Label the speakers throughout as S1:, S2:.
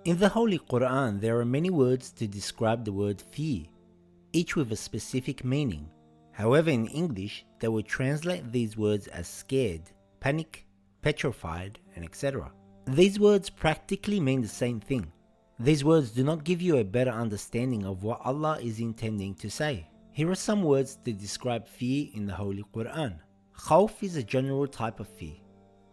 S1: In the Holy Quran, there are many words to describe the word fear, each with a specific meaning. However, in English, they would translate these words as scared, panic, petrified, and etc. These words practically mean the same thing. These words do not give you a better understanding of what Allah is intending to say. Here are some words to describe fear in the Holy Quran. Khawf is a general type of fear.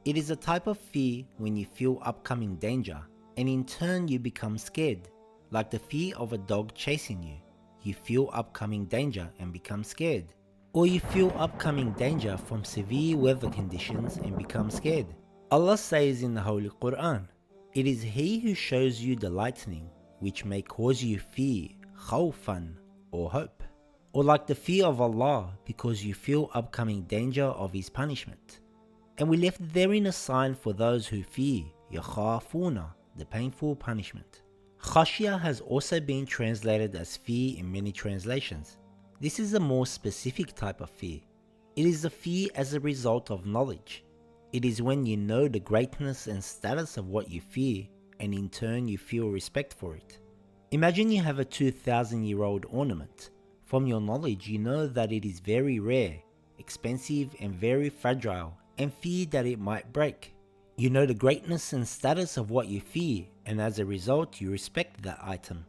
S1: It is a type of fear when you feel upcoming danger, and in turn you become scared, like the fear of a dog chasing you. You feel upcoming danger and become scared. Or you feel upcoming danger from severe weather conditions and become scared. Allah says in the Holy Quran, "It is He who shows you the lightning, which may cause you fear, khawfan, or hope." Or like the fear of Allah because you feel upcoming danger of His punishment. And we left therein a sign for those who fear, yakhafuna, the painful punishment. Khashya has also been translated as fear in many translations. This is a more specific type of fear. It is a fear as a result of knowledge. It is when you know the greatness and status of what you fear, and in turn you feel respect for it. Imagine you have a 2,000-year-old ornament. From your knowledge, you know that it is very rare, expensive, and very fragile, and fear that it might break. You know the greatness and status of what you fear, and as a result you respect that item.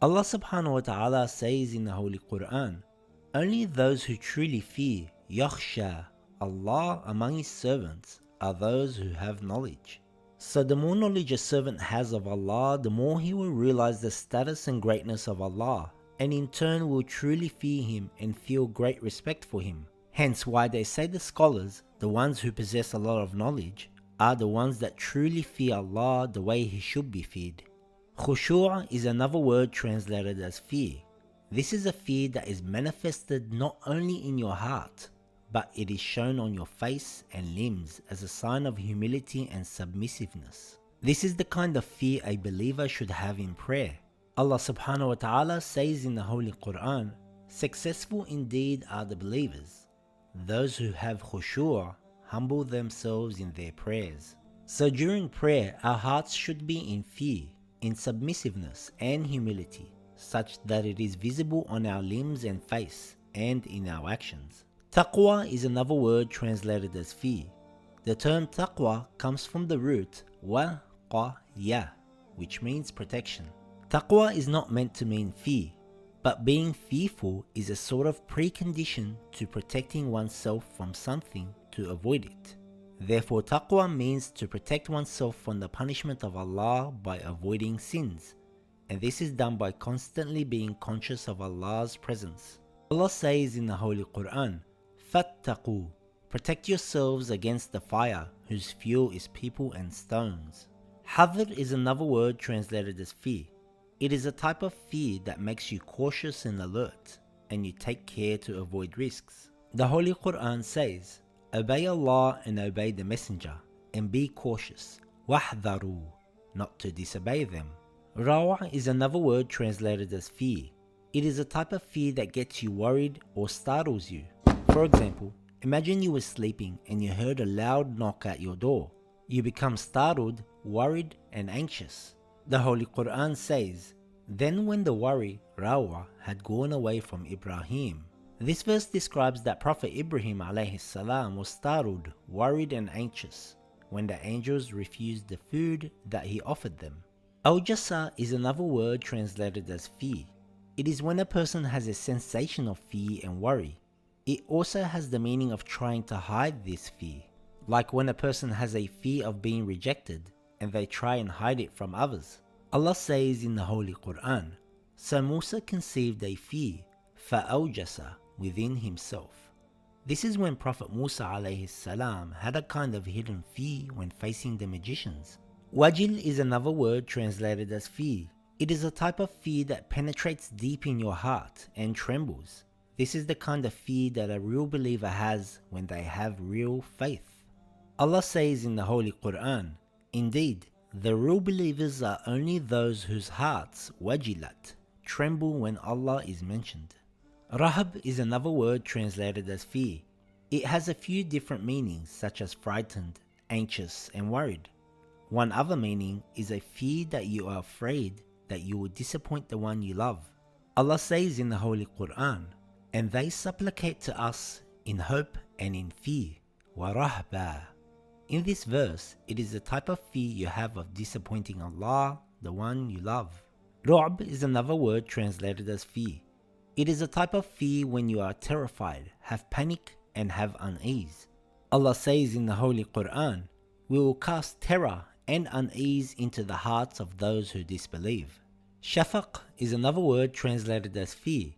S1: Allah subhanahu wa ta'ala says in the Holy Quran, "Only those who truly fear, yakhsha, Allah among His servants, are those who have knowledge." So the more knowledge a servant has of Allah, the more he will realize the status and greatness of Allah, and in turn will truly fear Him and feel great respect for Him. Hence why they say the scholars, the ones who possess a lot of knowledge, are the ones that truly fear Allah the way He should be feared. Khushu' is another word translated as fear. This is a fear that is manifested not only in your heart, but it is shown on your face and limbs as a sign of humility and submissiveness. This is the kind of fear a believer should have in prayer. Allah subhanahu wa ta'ala says in the Holy Quran, "Successful indeed are the believers, those who have khushu', humble themselves in their prayers." So during prayer, our hearts should be in fear, in submissiveness and humility, such that it is visible on our limbs and face, and in our actions. Taqwa is another word translated as fear. The term taqwa comes from the root wa-qa-ya, which means protection. Taqwa is not meant to mean fear, but being fearful is a sort of precondition to protecting oneself from something to avoid it. Therefore, taqwa means to protect oneself from the punishment of Allah by avoiding sins, and this is done by constantly being conscious of Allah's presence. Allah says in the Holy Quran, "Fattaqu, protect yourselves against the fire whose fuel is people and stones." Hadr is another word translated as fear. It is a type of fear that makes you cautious and alert, and you take care to avoid risks. The Holy Quran says, "Obey Allah and obey the Messenger, and be cautious, wahdharu, not to disobey them." Rawa is another word translated as fear. It is a type of fear that gets you worried or startles you. For example, imagine you were sleeping and you heard a loud knock at your door. You become startled, worried, and anxious. The Holy Quran says, "Then when the worry, Rawa, had gone away from Ibrahim." This verse describes that Prophet Ibrahim alayhi salam was startled, worried, and anxious when the angels refused the food that he offered them. Al-Jasa is another word translated as fear. It is when a person has a sensation of fear and worry. It also has the meaning of trying to hide this fear, like when a person has a fear of being rejected and they try and hide it from others. Allah says in the Holy Quran, "So Musa conceived a fear, فَأَوْجَسَ, within himself." This is when Prophet Musa alayhi salam had a kind of hidden fear when facing the magicians. Wajil is another word translated as fear. It is a type of fear that penetrates deep in your heart and trembles. This is the kind of fear that a real believer has when they have real faith. Allah says in the Holy Quran, "Indeed, the real believers are only those whose hearts, wajilat, tremble when Allah is mentioned." Rahab is another word translated as fear. It has a few different meanings such as frightened, anxious, and worried. One other meaning is a fear that you are afraid that you will disappoint the one you love. Allah says in the Holy Quran, "And they supplicate to us in hope and in fear, وَرَهْبًا." In this verse, it is the type of fear you have of disappointing Allah, the one you love. Ru'b is another word translated as fear. It is a type of fear when you are terrified, have panic, and have unease. Allah says in the Holy Quran, "We will cast terror and unease into the hearts of those who disbelieve." Shafaq is another word translated as fear.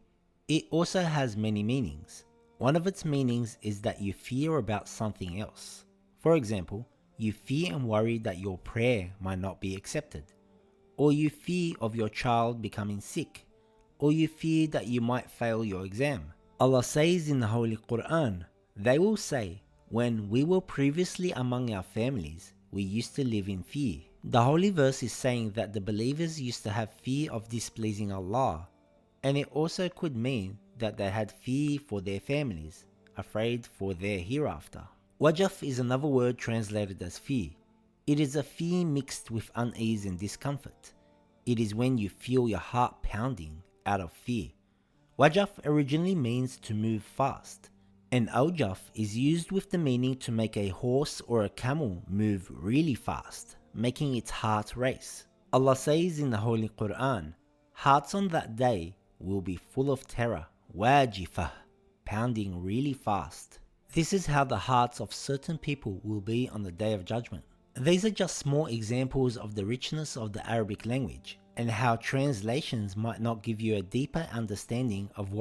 S1: It also has many meanings. One of its meanings is that you fear about something else. For example, you fear and worry that your prayer might not be accepted, or you fear of your child becoming sick, or you fear that you might fail your exam. Allah says in the Holy Quran, "They will say, when we were previously among our families, we used to live in fear." The holy verse is saying that the believers used to have fear of displeasing Allah, and it also could mean that they had fear for their families, afraid for their hereafter. Wajaf is another word translated as fear. It is a fear mixed with unease and discomfort. It is when you feel your heart pounding out of fear. Wajaf originally means to move fast, and awjaf is used with the meaning to make a horse or a camel move really fast, making its heart race. Allah says in the Holy Quran, "Hearts on that day will be full of terror, wajifah, pounding really fast." This is how the hearts of certain people will be on the Day of Judgment. These are just small examples of the richness of the Arabic language, and how translations might not give you a deeper understanding of what